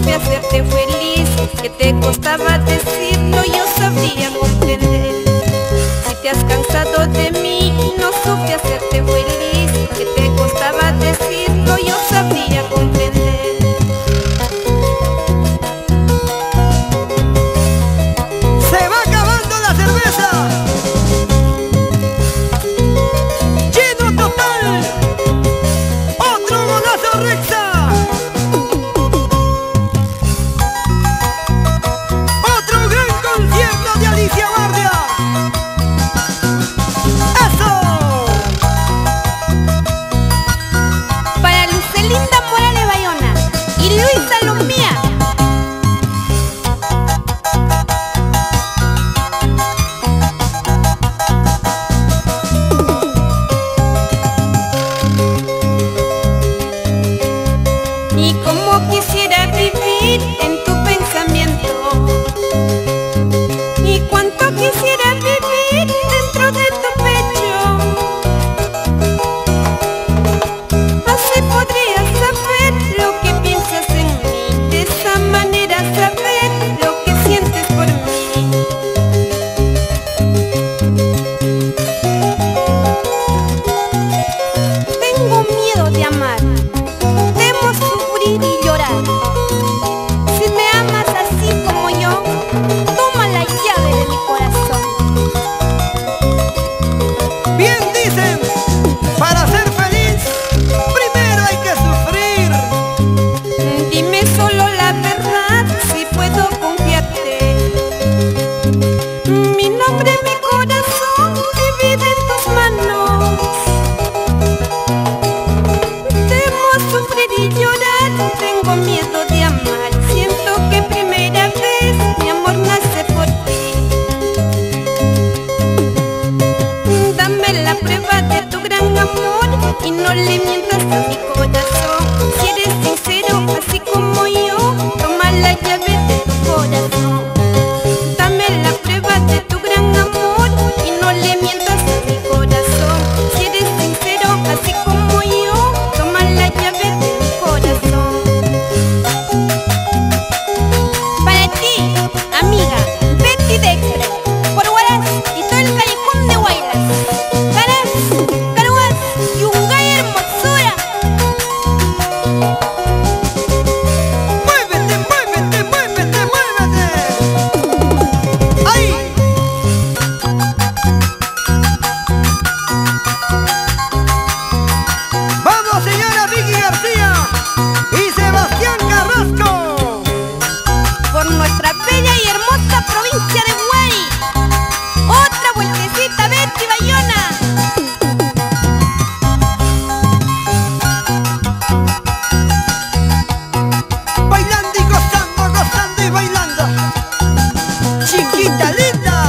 supe hacerte feliz, que te costaba decirlo, yo sabría comprender. Si te has cansado de mí, no supe hacerte feliz, que te costaba decirlo, yo sabría comprender. Se va acabando la cerveza. Lleno total. Otro golazo Rexa. Otro gran concierto de Alicia Guardia. ¡Eso! Para Lucelinda Morales Bayona y Luisa Lombía. Y como quisiera vivir en tu pensamiento, y cuánto quisiera vivir dentro de tu pecho. Así podrías saber lo que piensas en mí, de esa manera saber lo que sientes por mí. Tengo miedo de amar, temo sufrir y llorar. Si me amas así como yo, toma la llave de mi corazón. Bien dicen, para ser feliz, primero hay que sufrir. Dime solo la verdad, si puedo confiarte. Mi nombre, mi corazón, divide en tus manos. Temo sufrir y llorar, tengo miedo de amar. Siento que primera vez mi amor nace por ti. Dame la prueba de tu gran amor y no le mientas a mi corazón. Si eres sincero, así como yo, toma la llave de tu corazón. Dame la prueba de tu gran amor y no le mientas a mi corazón. Si eres sincero, así como yo, toma la llave de mi corazón. Para ti, amiga, Betty Dexter, por Huaraz y todo el callejón de Huaylas. Caras, Caruas y Ungay hermosura. Muévete, muévete, muévete, muévete. ¡Ahí! Vamos, señora Vicky García y Sebastián Carrasco. Por nuestra bella y hermosa provincia de Huari. Otra vueltecita, Betty Bayona. Bailando y gozando y bailando. Chiquita linda.